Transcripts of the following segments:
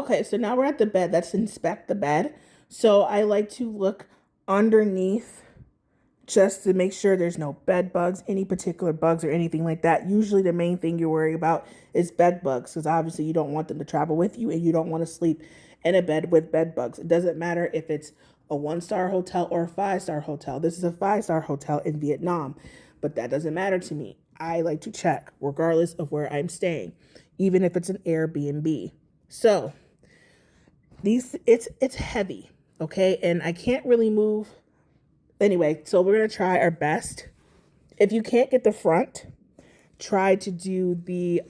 Okay, so now we're at the bed. Let's inspect the bed. So I like to look underneath just to make sure there's no bed bugs, any particular bugs or anything like that. Usually the main thing you're worried about is bed bugs because obviously you don't want them to travel with you and you don't want to sleep in a bed with bed bugs. It doesn't matter if it's a 1-star hotel or a 5-star hotel. This is a 5-star hotel in Vietnam, but that doesn't matter to me. I like to check regardless of where I'm staying, even if it's an Airbnb. So it's heavy, okay? And I can't really move. Anyway, so we're going to try our best. If you can't get the front, try to do the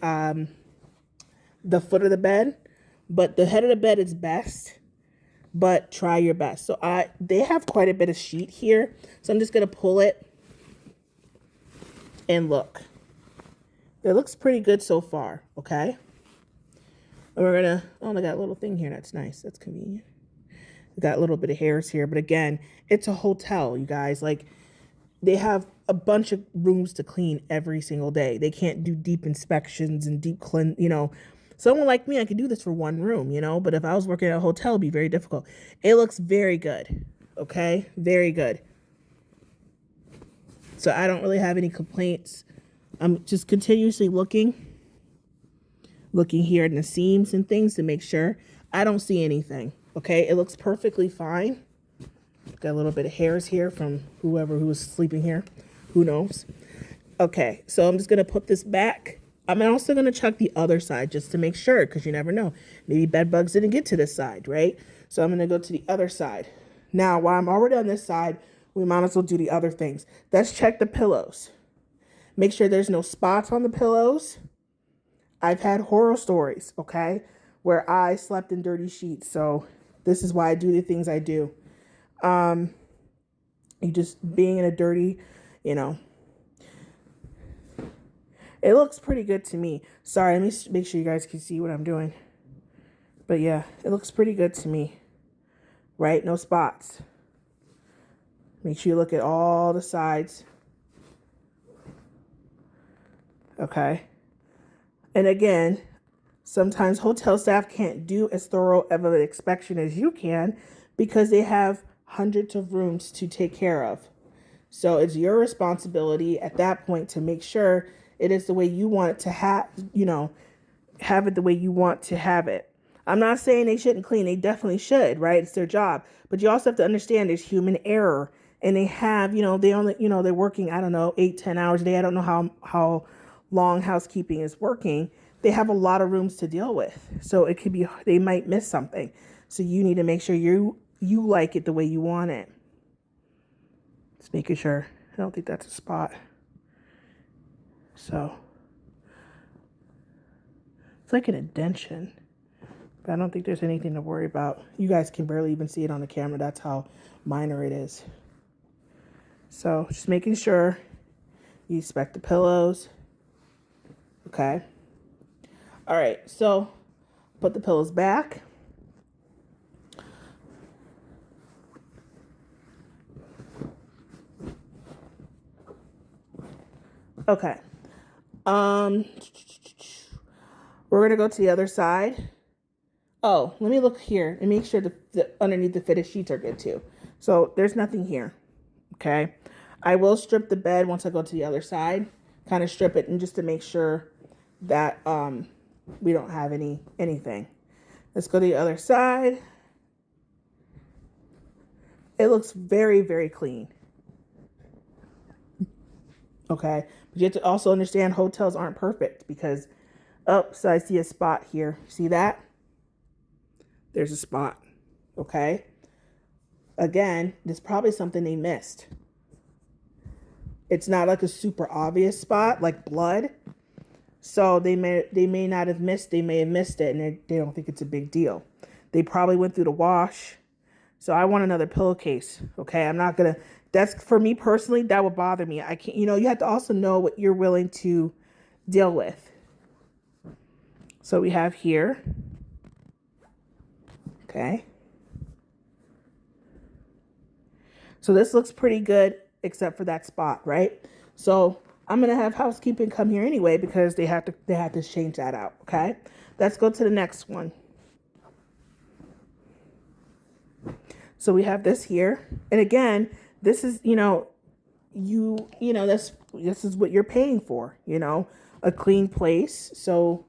foot of the bed, but the head of the bed is best, but try your best. So they have quite a bit of sheet here. So I'm just going to pull it and look. It looks pretty good so far, okay? And we're going to, oh, I got a little thing here. That's nice. That's convenient. Got a little bit of hairs here, but again, it's a hotel, you guys. Like, they have a bunch of rooms to clean every single day. They can't do deep inspections and deep clean, someone like me, I could do this for one room, but if I was working at a hotel, it'd be very difficult. It looks very good. Okay, very good. So I don't really have any complaints. I'm just continuously looking here in the seams and things to make sure. I don't see anything. Okay, it looks perfectly fine. Got a little bit of hairs here from whoever who was sleeping here. Who knows? Okay, so I'm just going to put this back. I'm also going to check the other side just to make sure, because you never know. Maybe bed bugs didn't get to this side, right? So I'm going to go to the other side. Now, while I'm already on this side, we might as well do the other things. Let's check the pillows. Make sure there's no spots on the pillows. I've had horror stories, okay, where I slept in dirty sheets. So this is why I do the things I do. You just being in a dirty, it looks pretty good to me. Sorry, let me make sure you guys can see what I'm doing. But yeah, it looks pretty good to me, right? No spots. Make sure you look at all the sides. Okay. And again, sometimes hotel staff can't do as thorough of an inspection as you can because they have hundreds of rooms to take care of. So it's your responsibility at that point to make sure it is the way you want it to have it the way you want to have it. I'm not saying they shouldn't clean. They definitely should, right? It's their job. But you also have to understand there's human error. And they have, they only, they're working, 8-10 hours a day. I don't know how long housekeeping is working. They have a lot of rooms to deal with. So it could be, they might miss something. So you need to make sure you like it the way you want it. Just making sure. I don't think that's a spot. So it's like an indentation. But I don't think there's anything to worry about. You guys can barely even see it on the camera. That's how minor it is. So just making sure you inspect the pillows. Okay. All right. So put the pillows back. Okay. We're going to go to the other side. Oh, let me look here and make sure the underneath the fitted sheets are good too. So there's nothing here. Okay. I will strip the bed once I go to the other side, kind of strip it and just to make sure that we don't have anything. Let's go to the other side. It looks very, very clean. Okay. But you have to also understand hotels aren't perfect because, so I see a spot here. See that? There's a spot. Okay. Again, there's probably something they missed. It's not like a super obvious spot like blood. So they may not have missed, they may have missed it and they don't think it's a big deal. They probably went through the wash. So I want another pillowcase. Okay. I'm not going to, that's for me personally, that would bother me. I can't, you have to also know what you're willing to deal with. So we have here. Okay. So this looks pretty good except for that spot, right? So I'm going to have housekeeping come here anyway because they have to change that out, okay? Let's go to the next one. So we have this here. And again, this is, this is what you're paying for, a clean place. So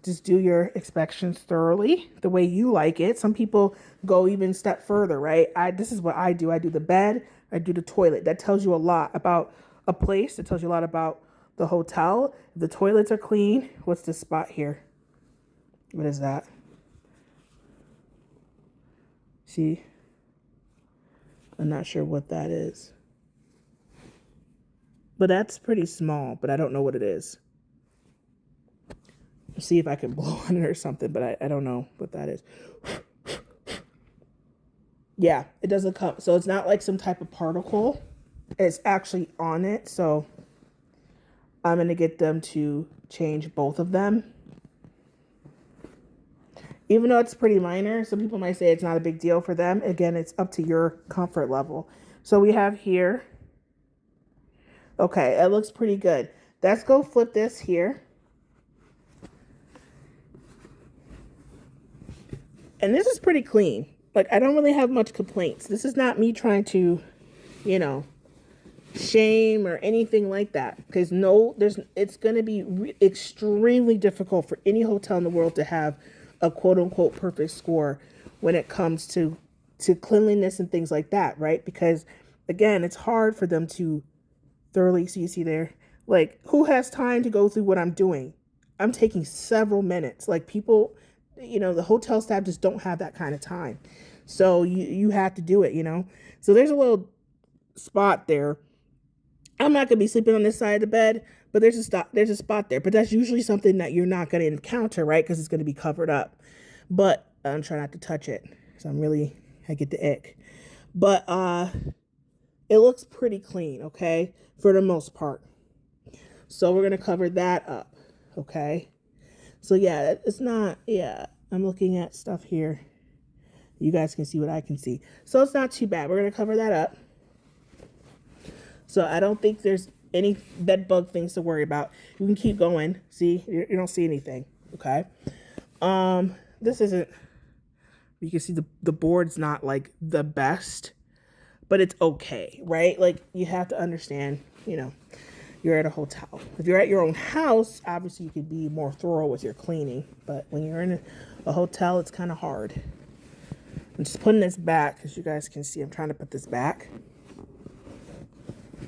just do your inspections thoroughly the way you like it. Some people go even a step further, right? This is what I do. I do the bed, I do the toilet. That tells you a lot about a place. It tells you a lot about the hotel. If the toilets are clean, what's this spot here? What is that? See? I'm not sure what that is. But that's pretty small, but I don't know what it is. See if I can blow on it or something, but I don't know what that is. Yeah, it doesn't come. So it's not like some type of particle. It's actually on it. So I'm going to get them to change both of them. Even though it's pretty minor, some people might say it's not a big deal for them. Again, it's up to your comfort level. So we have here. Okay, it looks pretty good. Let's go flip this here. And this is pretty clean. Like, I don't really have much complaints. This is not me trying to, shame or anything like that. Because it's going to be extremely difficult for any hotel in the world to have a quote unquote perfect score when it comes to cleanliness and things like that, right? Because again, it's hard for them to thoroughly, so you see there, like, who has time to go through what I'm doing? I'm taking several minutes. Like, people, the hotel staff just don't have that kind of time. So you have to do it, So there's a little spot there. I'm not going to be sleeping on this side of the bed, but there's a spot there. But that's usually something that you're not going to encounter, right? Because it's going to be covered up. But I'm trying not to touch it. So I get the ick. But it looks pretty clean, okay? For the most part. So we're going to cover that up, okay? So yeah, it's not, I'm looking at stuff here. You guys can see what I can see. So it's not too bad. We're going to cover that up. So I don't think there's any bed bug things to worry about. You can keep going. See, you don't see anything, okay? This isn't, you can see the board's not like the best, but it's okay, right? Like, you have to understand, you're at a hotel. If you're at your own house, obviously you could be more thorough with your cleaning. But when you're in a hotel, it's kind of hard. I'm just putting this back because you guys can see I'm trying to put this back.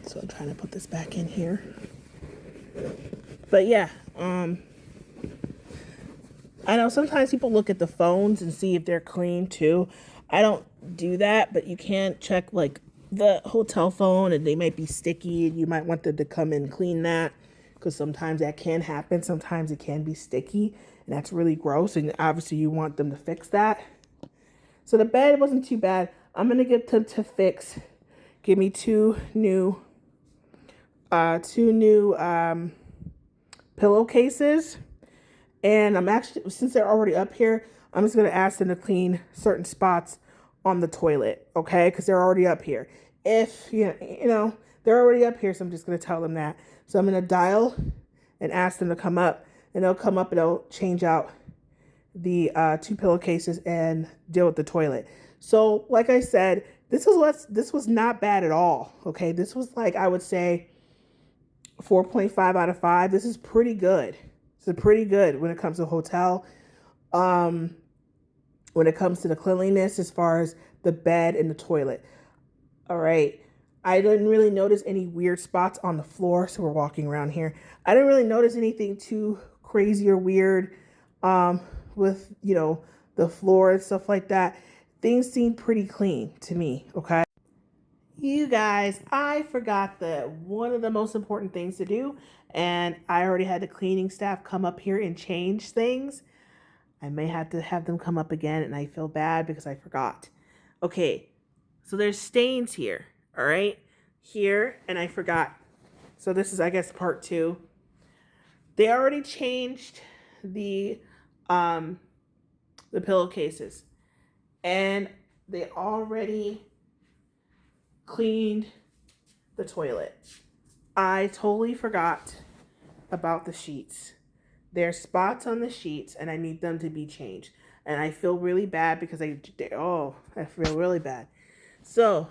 So I'm trying to put this back in here. But yeah, I know sometimes people look at the phones and see if they're clean too. I don't do that, but you can check like the hotel phone and they might be sticky and you might want them to come and clean that because sometimes that can happen. Sometimes it can be sticky and that's really gross, and obviously you want them to fix that. So the bed wasn't too bad. I'm going to get them to fix. Give me two new pillowcases. And I'm actually, since they're already up here, I'm just going to ask them to clean certain spots on the toilet, okay? Because they're already up here. If, they're already up here, so I'm just going to tell them that. So I'm going to dial and ask them to come up, and they'll come up and they'll change out the two pillowcases and deal with the toilet. So, like I said, this was not bad at all, okay? This was like, I would say 4.5 out of 5. This is pretty good. It's pretty good when it comes to hotel. When it comes to the cleanliness, as far as the bed and the toilet. All right. I didn't really notice any weird spots on the floor. So we're walking around here. I didn't really notice anything too crazy or weird with, the floor and stuff like that. Things seemed pretty clean to me. Okay. You guys, I forgot one of the most important things to do, and I already had the cleaning staff come up here and change things. I may have to have them come up again, and I feel bad because I forgot. Okay, so there's stains here, all right? Here, and I forgot. So this is, I guess, part 2. They already changed the pillowcases, and they already cleaned the toilet. I totally forgot about the sheets. There's spots on the sheets and I need them to be changed. And I feel really bad because I feel really bad. So,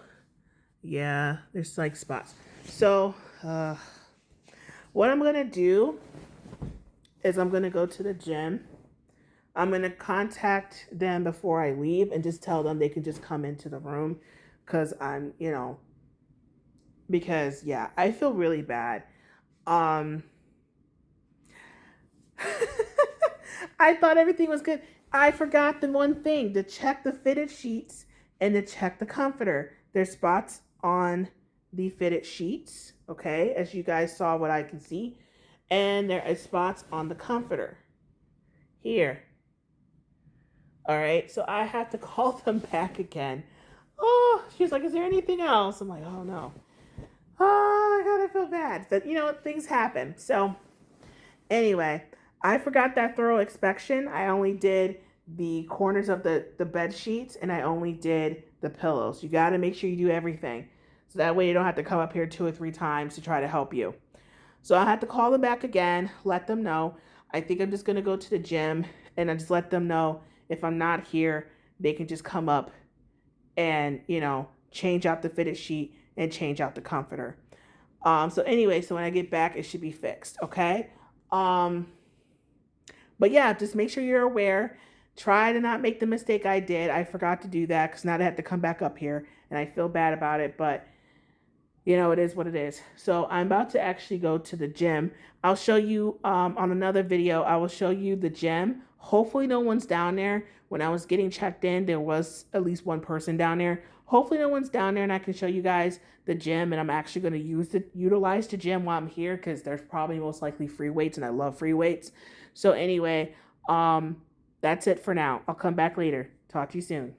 yeah, there's like spots. So, what I'm going to do is I'm going to go to the gym. I'm going to contact them before I leave and just tell them they can just come into the room because because yeah, I feel really bad. Um, I thought everything was good. I forgot the one thing to check the fitted sheets and to check the comforter. There's spots on the fitted sheets, okay, as you guys saw what I can see. And there are spots on the comforter here. All right, so I have to call them back again. Oh, she's like, is there anything else? I'm like, oh no. Oh, I gotta feel bad. But things happen. So anyway, I forgot that thorough inspection. I only did the corners of the bed sheets and I only did the pillows. You got to make sure you do everything. So that way you don't have to come up here 2 or 3 times to try to help you. So I had to call them back again, let them know. I think I'm just going to go to the gym and I just let them know if I'm not here, they can just come up and, change out the fitted sheet and change out the comforter. So anyway, so when I get back, it should be fixed. Okay. Um, but yeah, just make sure you're aware. Try to not make the mistake I did. I forgot to do that because now I have to come back up here and I feel bad about it. But it is what it is. So I'm about to actually go to the gym. I'll show you on another video. I will show you the gym. Hopefully no one's down there. When I was getting checked in, there was at least one person down there. Hopefully no one's down there and I can show you guys the gym. And I'm actually going to utilize the gym while I'm here because there's probably most likely free weights and I love free weights. So anyway, that's it for now. I'll come back later. Talk to you soon.